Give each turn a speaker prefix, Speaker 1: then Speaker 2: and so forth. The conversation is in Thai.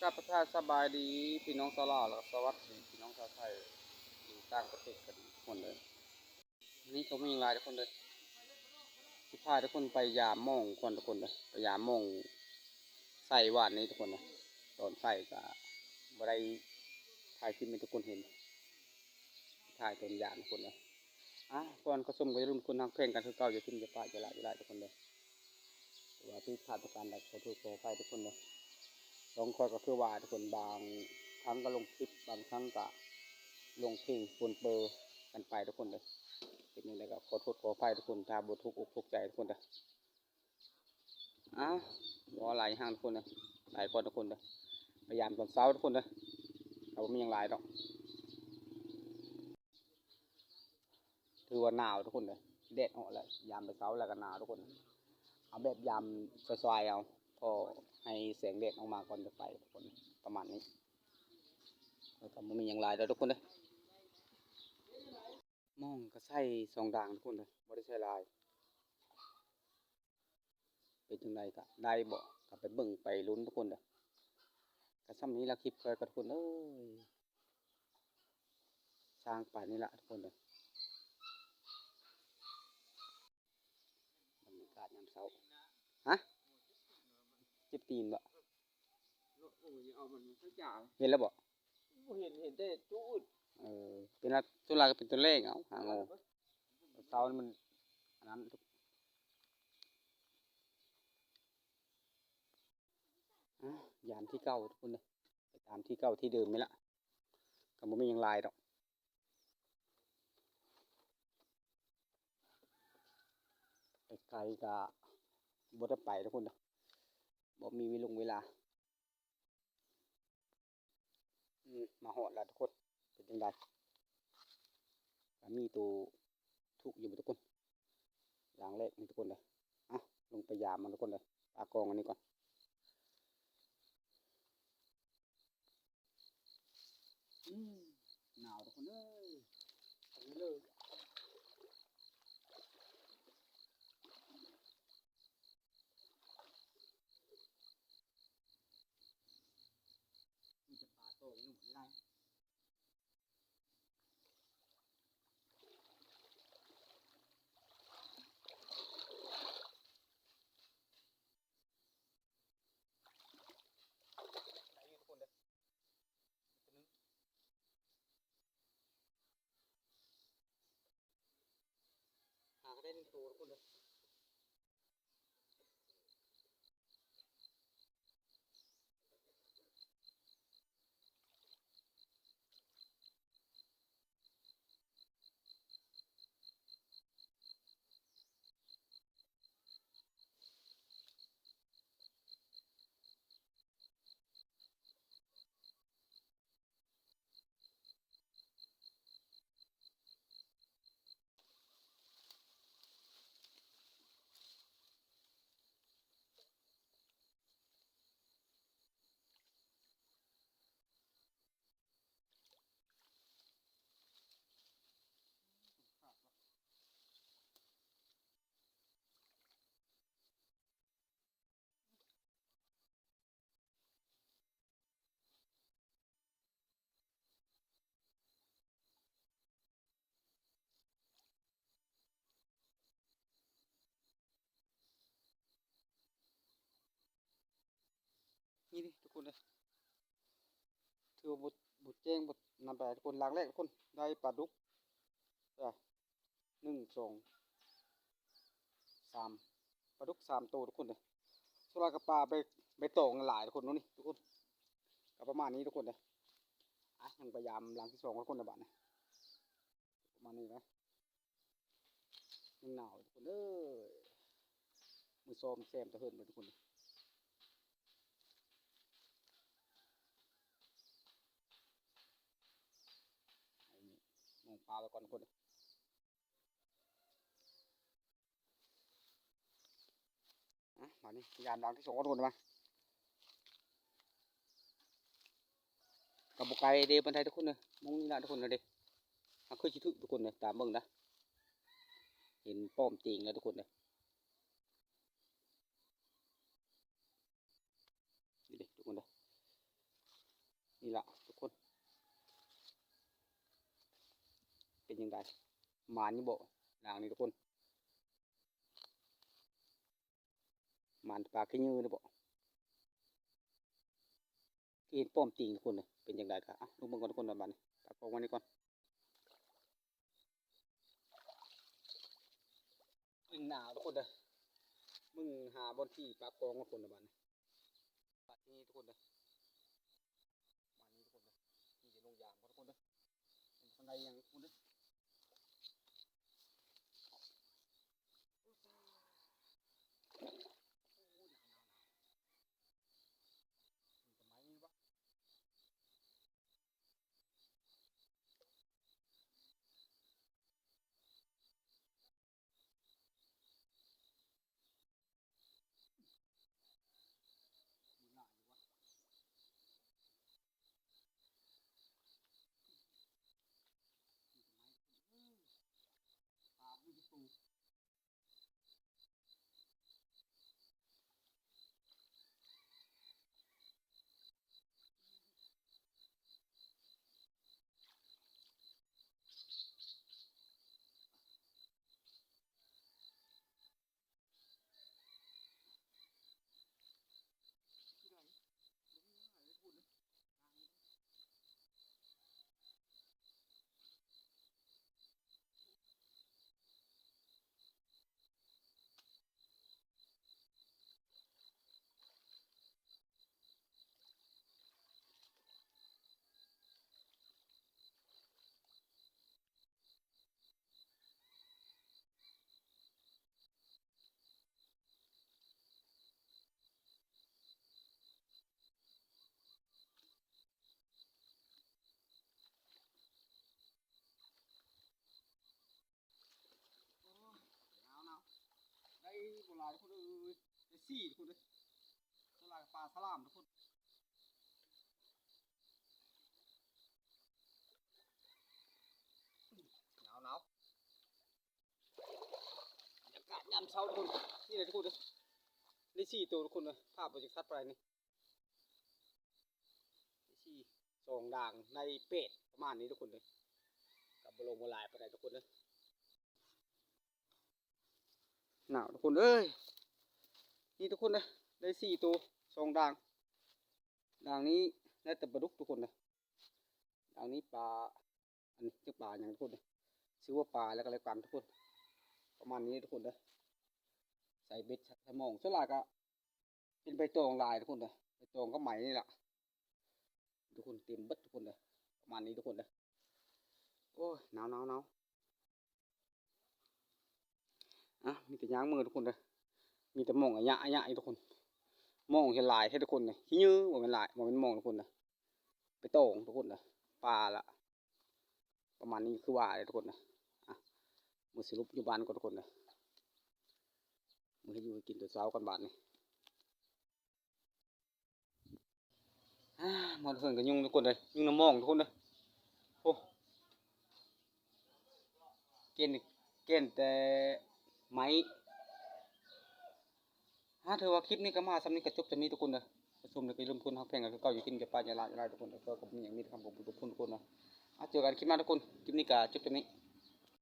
Speaker 1: กับประชาสบายดีพี่น้องชาวลาวแล้วก็สวัสดีพี่น้องชาวไทยอยู่ต่างประเทศกันทุกคนเลยนี่ก็มีหลายทุกคนเลยที่พาทุกคนไปยามม่องคนทุกคนเลยไปยามม่องใส่หวานนี้ทุกคนเลยตอนใส่ก็บ่ได้ถ่ายคลิปให้ทุกคนเห็นถ่ายตอนยามทุกคนเลยก่อนก็ส้มก็จะรุ่นคนทำเพลงกันคือเก่าจะขึ้นจะป้าจะละทุกคนเลยว่าที่ขาดประการใดขอโทษขออภัยทุกคนเลยลองคอยก็คือว่าทุกคนบางครั้งก็ลงคลิปบางครั้งก็ลงเพลงปนเปอร์กันไปทุกคนเลยเป็นยังไงก็ขอโทษขออภัยทุกคนถ้าบททุกอกทุกใจทุกคนเลยรอหลายห้างทุกคนเลยหลายคนทุกคนเลยพยายามตอนเช้าทุกคนเลยเราไม่ยังหลายดอกถือว่าหนาวทุกคนเลยแดดออกแล้วยามตอนเช้าแล้วก็หนาวทุกคนเอาแบบยามสวยๆเอาพอให้แสงแดดออกมาก่อนจะไปทุกคนประมาณนี้แล้วก็ไม่มียังหลายแล้วทุกคนเลยมองก็ใส่สองด่างทุกคนเลยไม่ได้ใส่ลายเป็นจังไดก็ได้บ่ก็ไปเบิ่งไปลุ้นทุกคนเลยก็ซ้ำนี้ละคลิปเคยกับทุกคนสร้างป่านนี้ละทุกคนเลยบรรยากาศยามเช้าฮะเจ็บตีนบ่เห็นแล้วบ่
Speaker 2: เห็นได้จูด
Speaker 1: เป็นละตัวลายก็เป็นตัวเลขเอาหางูเช้ามันอันนั้นยามที่เก้าทุกคนเลยไปตามที่เก้าที่เดิมนี่ละก็บ่มีหยังลายดอกไปไกลก็บ่ได้ไปทุกคนเลยบ่มีเวลามาหอดแล้วทุกคนเป็นจังไดก็มีตัวทุกอยู่ทุกคนอย่างแรกนี่ทุกคนเลยลงไปยามมันทุกคนเลยปากองอันนี้ก่อนหนาวทุกคนเลยเอาเลยมีจะปลาโตอยู่หมดไรหาก็ได้หนึ่งตัวทุกคนเลยนี่ดิทุกคนเลยถือว่าบทแจ้งบทนำไปทุกคนหลังแรกทุกคนได้ปลาดุกหนึ่งสองสามปลาดุกสามตัวทุกคนเลยส่วนกับปลาไปตองหลายทุกคนนู้นนี่ทุกคนกับประมาณนี้ทุกคนเลยยังพยายามหลังที่สองทุกคนในบ้านนะประมาณนี้นะยังหนาวทุกคนมือซ้อมแซมตะเฮินไปทุกคนมองปลาไปก่อนทุกคนมานี่ยามหลังที่สองทุกคนมากับบุกไก่เดบันไดทุกคนเลยมองนี่นะทุกคนเลยเด็กเคยชิทุกทุกคนเลยตามเบิ่งนะเห็นป้อมตีงแล้วทุกคนเลยนี่เด็กทุกคนเลย นี่ละทุกคนเป็นยังไงหมานนี่บ่หลังนี่ทุกคนหมานปลาขี้ยือนี่บ่ที่เห็นป้อมติงทุกคนเลยเป็นยังไงครับอ่ะลูกเบิ่งก่อนทุกคนบัดนี้ตักออกมานี่ก่อนอึ่งหนาวทุกคนเลยมึงหาบนที่ปลากองทุกคนเลยบัดนี้บัดนี้ทุกคนเลยมานี่ทุกคนเลยนี่จะลงยางทุกคนเลยเป็นคนใดยังทุกคนเลยปลาไม่ได้ตูหนาวหนาวได้โบราณทุกคนเลยได้สี่ทุกคนเลยสลายปลาสลามทุกคนหนาวหนาวอากาศยามเช้าทุกคนนี่เลยทุกคนเลยได้สี่ตัวทุกคนเลยภาพโปรเจกต์ซัดไปนี่ได้สี่สองด่างในเป็ดประมาณนี้ทุกคนเลยกับบลงบลายไปไหนทุกคนเลยหนาวทุกคนเอ้ยนี่ทุกคนเลยได้สี่ตัวสองด่างด่างนี้ได้แต่ปลาดุกทุกคนเลยด่างนี้ปลาอันนี้ชื่อปลาอย่างทุกคนเลยชื่อว่าปลาแล้วก็เลยกันทุกคนประมาณนี้ทุกคนเลยใส่เบ็ดสมองส่วนหลายก็เป็นใบตองลายทุกคนเลยใบตองก็ไหมนี่แหละทุกคนเต็มเบ็ดทุกคนเลยประมาณนี้ทุกคนเลยโอ้ยหนาวหนาวหนาวอ่ะมีแต่ย่างมือทุกคนเลยมีแต่หมองอะยะอะยะทุกคนมองเห็นลายให้ทุกคนเลยขี้ยื้อว่าเป็นลายว่าเป็นมองทุกคนเลยไปโต่งทุกคนเลยปลาละประมาณนี้คือว่าเลยทุกคนนะอ่ะมือสรุปอยู่บ้านก็ทุกคนเลยมือให้อยู่กินตัวเช้ากันบาทนี่หมดเพื่อนกับยุ่งทุกคนเลยยุ่งน้ำมองทุกคนเลยโอ้เกณฑ์เกณฑ์แต่ไม้ถือว่าคลิปนี้ก็มาสำนี้ก็จบจะมีทุกคนเลยประชุมเลยไปร่วมทุนทักแพงกันก็อยู่กินกับปลาใหญ่ๆทุกคนก็มีอย่างนี้ทำผมทุกคนนะเจอกันคลิปหน้าทุกคนคลิปนี้ก็จบจะนี้